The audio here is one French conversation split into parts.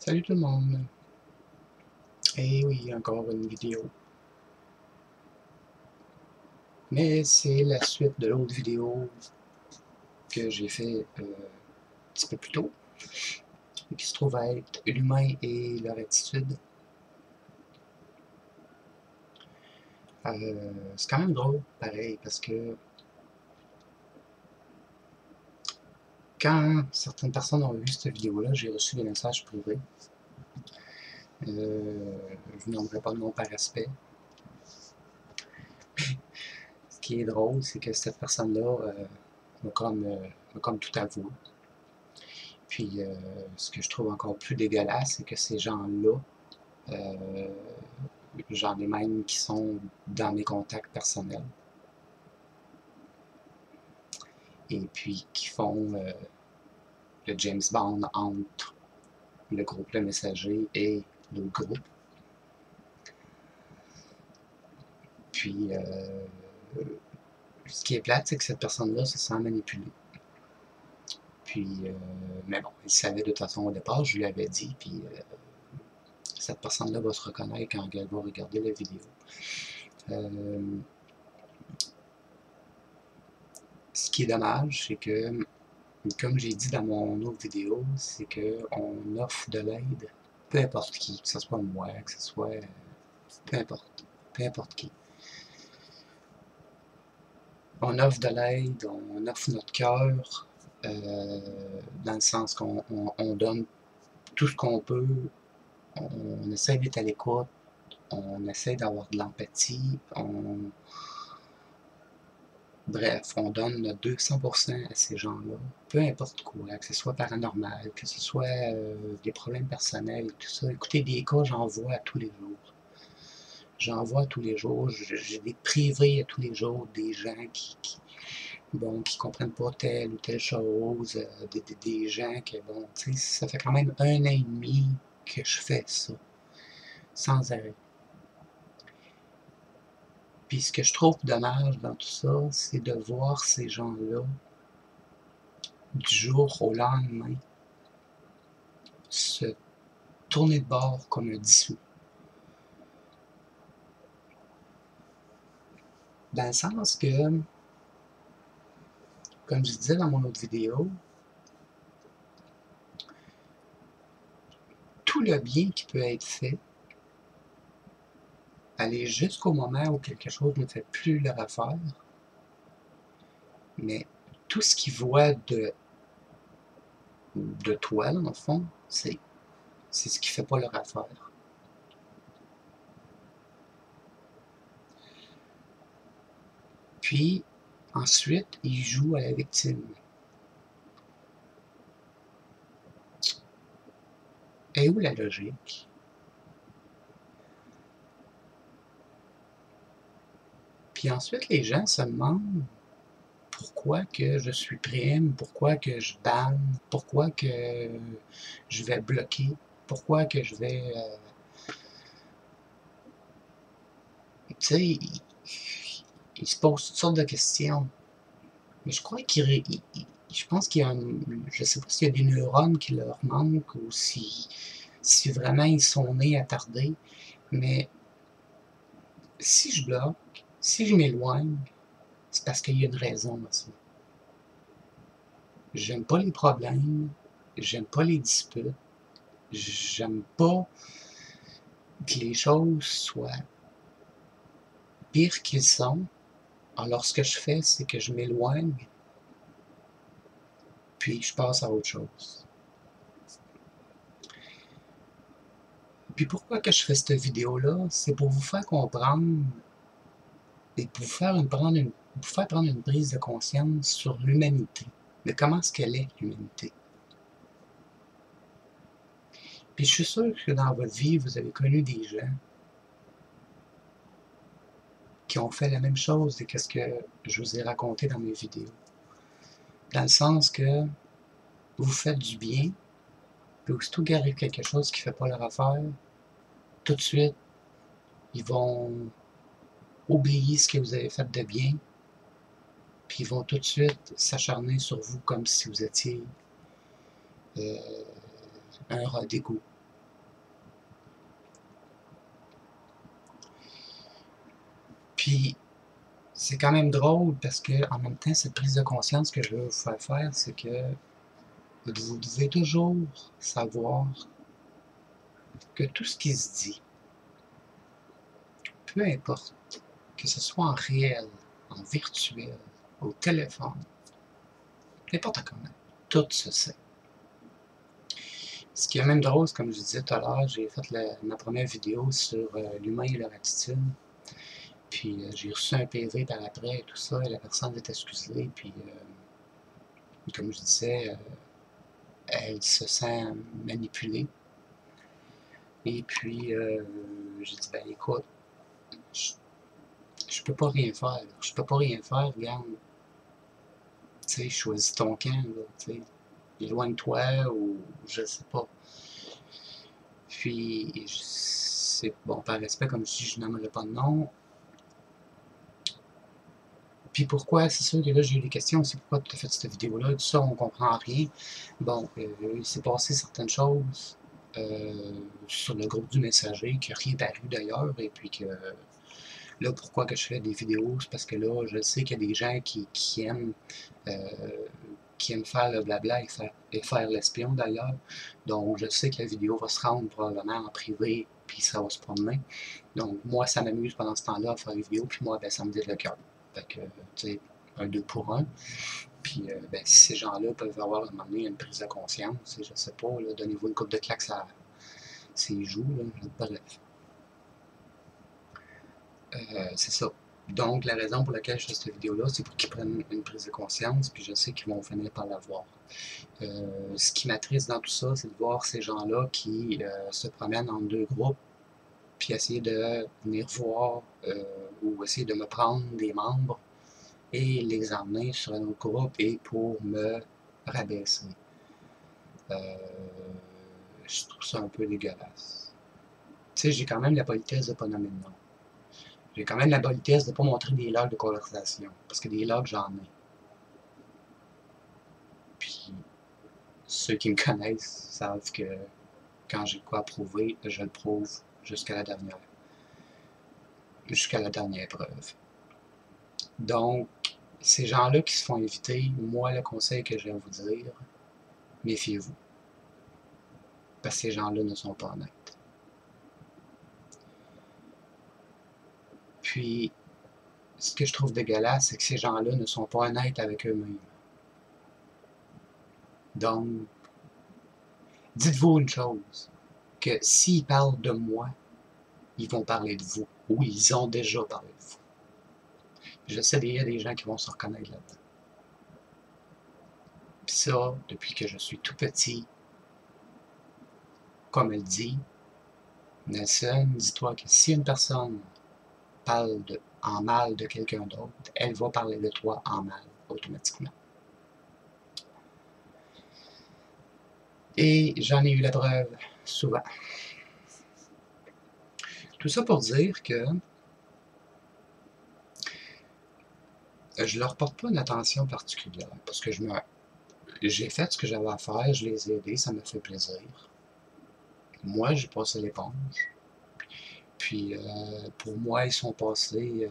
Salut tout le monde! Et oui, encore une vidéo. Mais c'est la suite de l'autre vidéo que j'ai fait un petit peu plus tôt, qui se trouve à être l'humain et leur attitude. C'est quand même drôle, pareil, parce que quand certaines personnes ont vu cette vidéo-là, j'ai reçu des messages privés. Je ne nommerai pas le nom par respect. Ce qui est drôle, c'est que cette personne-là m'a comme tout avoué. Puis, ce que je trouve encore plus dégueulasse, c'est que ces gens-là, j'en ai même qui sont dans mes contacts personnels. Et puis, qui font le James Bond entre le groupe Le Messager et l'autre groupe. Puis, ce qui est plate, c'est que cette personne-là se sent manipulée. Puis, mais bon, il savait de toute façon au départ, je lui avais dit, puis cette personne-là va se reconnaître quand elle va regarder la vidéo. Ce qui est dommage, c'est que, comme j'ai dit dans mon autre vidéo, c'est qu'on offre de l'aide, peu importe qui, que ce soit moi, que ce soit peu importe qui. On offre de l'aide, on offre notre cœur, dans le sens qu'on donne tout ce qu'on peut, on essaie d'être à l'écoute, on essaie d'avoir de l'empathie, bref, on donne notre 200% à ces gens-là, peu importe quoi, que ce soit paranormal, que ce soit des problèmes personnels, tout ça. Écoutez, des cas, j'en vois à tous les jours. J'en vois tous les jours, j'ai des privés à tous les jours, des gens qui comprennent pas telle ou telle chose, des gens qui, bon, tu sais, ça fait quand même 1 an et demi que je fais ça, sans arrêt. Puis ce que je trouve dommage dans tout ça, c'est de voir ces gens-là, du jour au lendemain, se tourner de bord comme un dissous. Dans le sens que, comme je disais dans mon autre vidéo, tout le bien qui peut être fait, aller jusqu'au moment où quelque chose ne fait plus leur affaire, mais tout ce qu'ils voient de toi, dans le fond, c'est ce qui fait pas leur affaire. Puis, ensuite, ils jouent à la victime. Et où la logique? Puis ensuite, les gens se demandent pourquoi que je suis prime, pourquoi que je banne, pourquoi que je vais bloquer, pourquoi que je vais... tu sais, ils se posent toutes sortes de questions. Mais je crois je pense qu'il y a je sais pas s'il y a des neurones qui leur manquent ou si vraiment ils sont nés attardés, mais si je bloque, si je m'éloigne, c'est parce qu'il y a une raison à ça. J'aime pas les problèmes, j'aime pas les disputes, j'aime pas que les choses soient pires qu'ils sont. Alors ce que je fais, c'est que je m'éloigne, puis je passe à autre chose. Puis pourquoi que je fais cette vidéo-là? C'est pour vous faire comprendre et pour vous faire prendre une prise de conscience sur l'humanité, de comment est-ce qu'elle est, l'humanité. Puis je suis sûr que dans votre vie, vous avez connu des gens qui ont fait la même chose que ce que je vous ai raconté dans mes vidéos. Dans le sens que vous faites du bien, puis aussitôt qu'il arrive quelque chose qui ne fait pas leur affaire, tout de suite, ils vont oublier ce que vous avez fait de bien, puis ils vont tout de suite s'acharner sur vous comme si vous étiez un rat d'égout. Puis, c'est quand même drôle parce que en même temps, cette prise de conscience que je veux vous faire faire, c'est que vous devez toujours savoir que tout ce qui se dit, peu importe, que ce soit en réel, en virtuel, au téléphone, n'importe comment, tout se sait. Ce qui est même drôle, c'est comme je disais tout à l'heure, j'ai fait ma première vidéo sur l'humain et leur attitude. Puis j'ai reçu un PV par après et tout ça, et la personne est excusée, puis comme je disais, elle se sent manipulée. Et puis j'ai dit, ben écoute, je peux pas rien faire, là. Je peux pas rien faire, regarde, tu sais, choisis ton camp, là, tu sais, éloigne-toi, ou je sais pas. Puis, c'est bon, par respect, comme je dis, je n'aimerais pas de nom. Puis pourquoi, c'est sûr que là j'ai eu des questions aussi, pourquoi tu as fait cette vidéo-là, tout ça, on comprend rien. Bon, il s'est passé certaines choses sur le groupe du messager, qui n'a rien paru d'ailleurs, et puis que là, pourquoi que je fais des vidéos, c'est parce que là, je sais qu'il y a des gens euh, qui aiment faire le blabla et faire l'espion d'ailleurs. Donc, je sais que la vidéo va se rendre probablement en privé, puis ça va se promener. Donc, moi, ça m'amuse pendant ce temps-là à faire les vidéos, puis moi, ben, ça me dit le cœur. Fait que, tu sais, un 2 pour 1. Puis, ben, si ces gens-là peuvent avoir à un moment donné une prise de conscience, je sais pas, donnez-vous une coupe de claques à ses joues, là, bref. C'est ça. Donc, la raison pour laquelle je fais cette vidéo-là, c'est pour qu'ils prennent une prise de conscience, puis je sais qu'ils vont finir par l'avoir. Ce qui m'attriste dans tout ça, c'est de voir ces gens-là qui se promènent en deux groupes, puis essayer de venir voir ou essayer de me prendre des membres et les emmener sur un autre groupe et pour me rabaisser. Je trouve ça un peu dégueulasse. Tu sais, j'ai quand même la politesse de ne pas nommer de nom. J'ai quand même la politesse de ne pas montrer des logs de conversation, parce que des logs, j'en ai. Puis, ceux qui me connaissent savent que quand j'ai quoi à prouver, je le prouve jusqu'à la dernière preuve. Donc, ces gens-là qui se font éviter, moi, le conseil que je vais vous dire, méfiez-vous. Parce que ces gens-là ne sont pas honnêtes. Puis, ce que je trouve dégueulasse, c'est que ces gens-là ne sont pas honnêtes avec eux-mêmes. Donc, dites-vous une chose, que s'ils parlent de moi, ils vont parler de vous, ou ils ont déjà parlé de vous. Je sais qu'il y a des gens qui vont se reconnaître là-dedans. Puis ça, depuis que je suis tout petit, comme elle dit, Nelson, dis-toi que si une personne parle en mal de quelqu'un d'autre, elle va parler de toi en mal, automatiquement. Et j'en ai eu la preuve souvent. Tout ça pour dire que je leur porte pas une attention particulière, parce que j'ai fait ce que j'avais à faire, je les ai aidés, ça me fait plaisir. Moi, j'ai passé l'éponge. Puis, pour moi, ils sont passés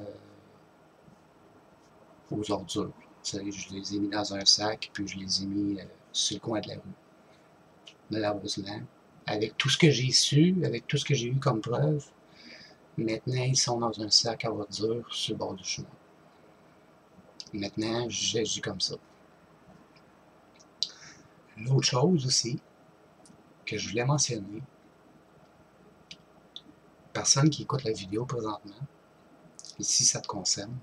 aux ordures. Je les ai mis dans un sac, puis je les ai mis sur le coin de la rue. Malheureusement, avec tout ce que j'ai su, avec tout ce que j'ai eu comme preuve, maintenant, ils sont dans un sac à ordures sur le bord du chemin. Maintenant, j'agis comme ça. L'autre chose aussi que je voulais mentionner, personne qui écoute la vidéo présentement, et si ça te concerne,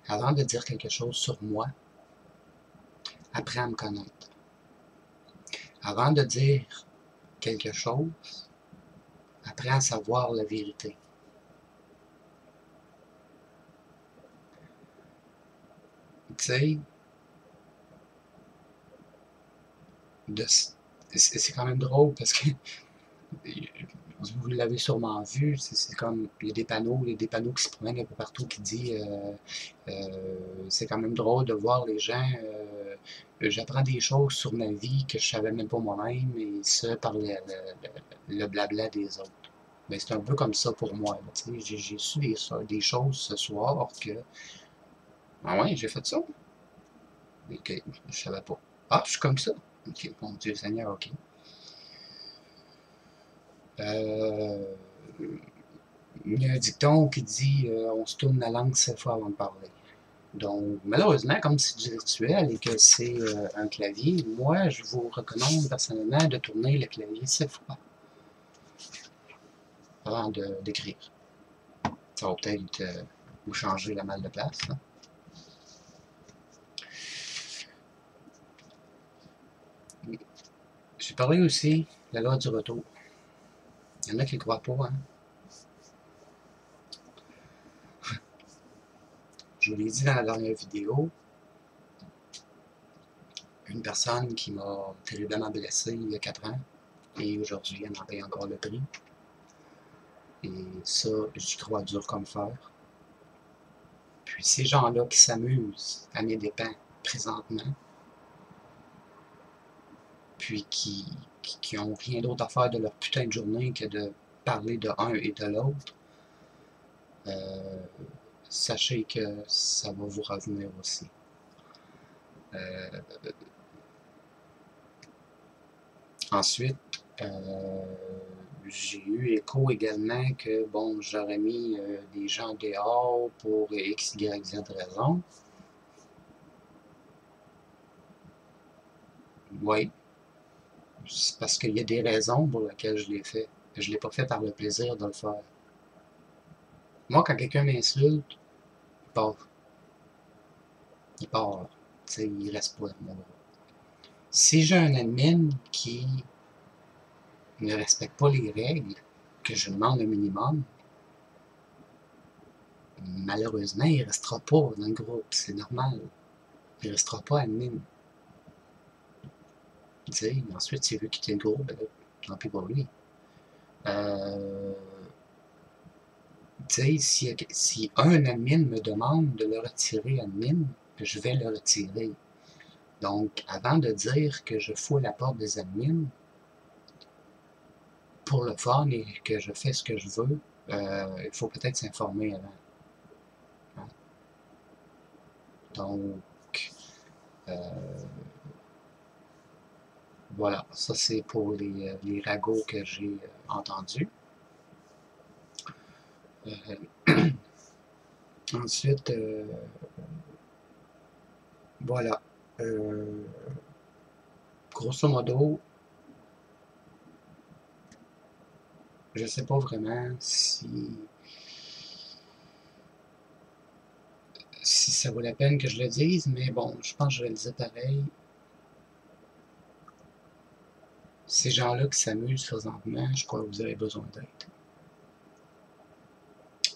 avant de dire quelque chose sur moi, apprends à me connaître. Avant de dire quelque chose, apprends à savoir la vérité. Tu sais, c'est quand même drôle parce que vous l'avez sûrement vu, c'est comme il y a des panneaux qui se promènent un peu partout qui disent c'est quand même drôle de voir les gens j'apprends des choses sur ma vie que je savais même pas moi-même et ça par le blabla des autres. Mais c'est un peu comme ça pour moi. J'ai su des choses ce soir que... Ah ouais, j'ai fait ça? Ok, je savais pas. Ah, je suis comme ça. Ok, mon Dieu Seigneur, ok. Euh, il y a un dicton qui dit on se tourne la langue 7 fois avant de parler. Donc, malheureusement, comme c'est du virtuel et que c'est un clavier, moi, je vous recommande personnellement de tourner le clavier 7 fois avant d'écrire. Ça va peut-être vous changer la mal de place. Là. J'ai parlé aussi de la loi du retour. Il y en a qui ne croient pas. Hein? Je vous l'ai dit dans la dernière vidéo, une personne qui m'a terriblement blessé il y a 4 ans, et aujourd'hui, elle en paye encore le prix. Et ça, j'y crois dur comme fer. Puis ces gens-là qui s'amusent à mes dépens présentement, puis qui ont rien d'autre à faire de leur putain de journée que de parler de un et de l'autre, euh, sachez que ça va vous revenir aussi. Euh, ensuite, j'ai eu écho également que, bon, j'aurais mis des gens dehors pour X, Y, Z raison. Oui, c'est parce qu'il y a des raisons pour lesquelles je l'ai fait. Je ne l'ai pas fait par le plaisir de le faire. Moi, quand quelqu'un m'insulte, il part. Il part. T'sais, il reste pas dans mon bras. Si j'ai un admin qui ne respecte pas les règles, que je demande un minimum, malheureusement, il ne restera pas dans le groupe. C'est normal. Il ne restera pas admin. T'sais, ensuite, s'il veut quitter le groupe, ben là, tant pis pour lui. Si un admin me demande de le retirer admin, je vais le retirer. Donc, avant de dire que je fous la porte des admins, pour le fun et que je fais ce que je veux, il faut peut-être s'informer avant. Hein? Donc, euh, voilà, ça c'est pour les ragots que j'ai entendus. Ensuite, voilà. Grosso modo, je sais pas vraiment si ça vaut la peine que je le dise, mais bon, je pense que je vais le dire pareil. Ces gens-là qui s'amusent présentement, je crois que vous avez besoin d'aide.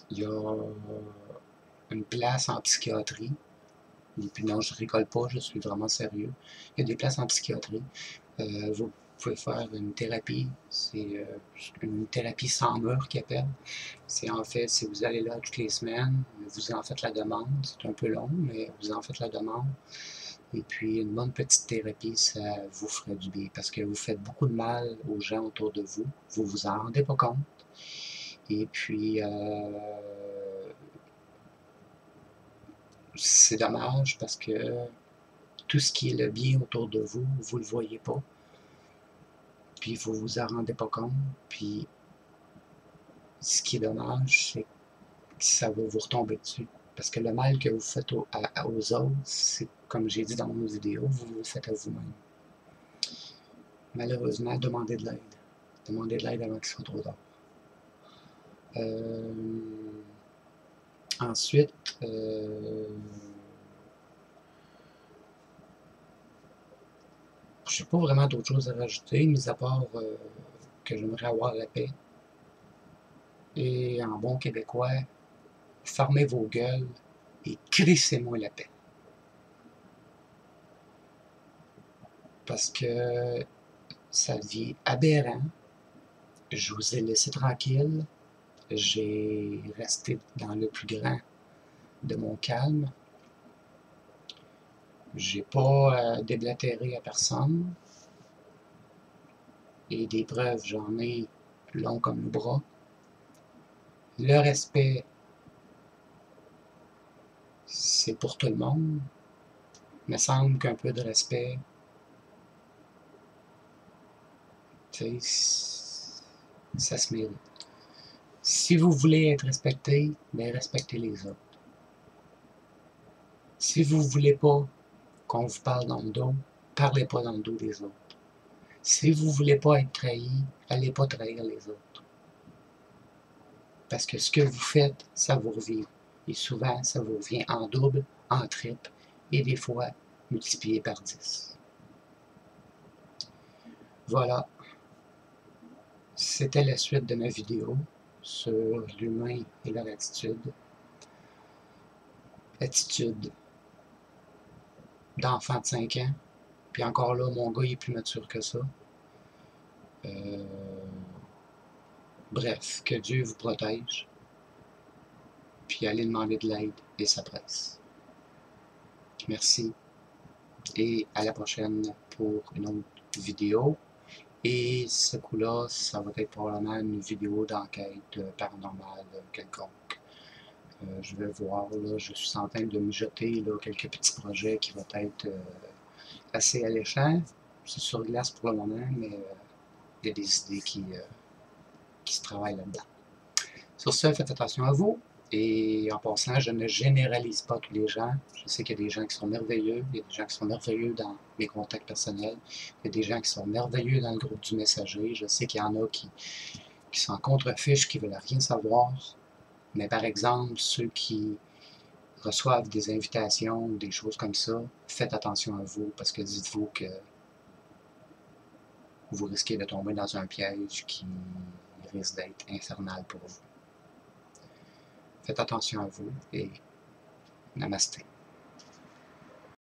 Il y a une place en psychiatrie. Et puis non, je rigole pas, je suis vraiment sérieux. Il y a des places en psychiatrie. Vous pouvez faire une thérapie. C'est une thérapie sans mur qu'ils appellent. C'est en fait, si vous allez là toutes les semaines, vous en faites la demande. C'est un peu long, mais vous en faites la demande. Et puis, une bonne petite thérapie, ça vous ferait du bien parce que vous faites beaucoup de mal aux gens autour de vous. Vous vous en rendez pas compte. Et puis, c'est dommage parce que tout ce qui est le bien autour de vous, vous ne le voyez pas. Puis, vous vous en rendez pas compte. Puis, ce qui est dommage, c'est que ça va vous retomber dessus. Parce que le mal que vous faites aux autres, c'est, comme j'ai dit dans mon vidéo, vous le faites à vous-même. Malheureusement, demandez de l'aide. Demandez de l'aide avant qu'il soit trop tard. Ensuite, je n'ai pas vraiment d'autres choses à rajouter, mis à part que j'aimerais avoir la paix. Et en bon québécois, fermez vos gueules et crissez-moi la paix. Parce que ça devient aberrant. Je vous ai laissé tranquille. J'ai resté dans le plus grand de mon calme. J'ai pas déblatéré à personne. Et des preuves, j'en ai long comme le bras. Le respect, c'est pour tout le monde. Il me semble qu'un peu de respect, tu sais, ça se mérite. Si vous voulez être respecté, bien respectez les autres. Si vous ne voulez pas qu'on vous parle dans le dos, parlez pas dans le dos des autres. Si vous ne voulez pas être trahi, allez pas trahir les autres. Parce que ce que vous faites, ça vous revient. Et souvent, ça vous revient en double, en triple, et des fois, multiplié par 10. Voilà, c'était la suite de ma vidéo sur l'humain et leur attitude. Attitude d'enfant de 5 ans. Puis encore là, mon gars, il est plus mature que ça. Bref, que Dieu vous protège. Puis allez demander de l'aide et ça presse. Merci et à la prochaine pour une autre vidéo. Et ce coup-là, ça va être probablement une vidéo d'enquête paranormale quelconque. Je vais voir, là, je suis en train de mijoter là, quelques petits projets qui vont être assez alléchants. C'est sur glace pour le moment, mais il y a des idées qui se travaillent là-dedans. Sur ce, faites attention à vous. Et en passant, je ne généralise pas tous les gens. Je sais qu'il y a des gens qui sont merveilleux. Il y a des gens qui sont merveilleux dans mes contacts personnels. Il y a des gens qui sont merveilleux dans le groupe du messager. Je sais qu'il y en a qui sont contre-fiches, qui ne veulent rien savoir. Mais par exemple, ceux qui reçoivent des invitations ou des choses comme ça, faites attention à vous parce que dites-vous que vous risquez de tomber dans un piège qui risque d'être infernal pour vous. Faites attention à vous et namasté.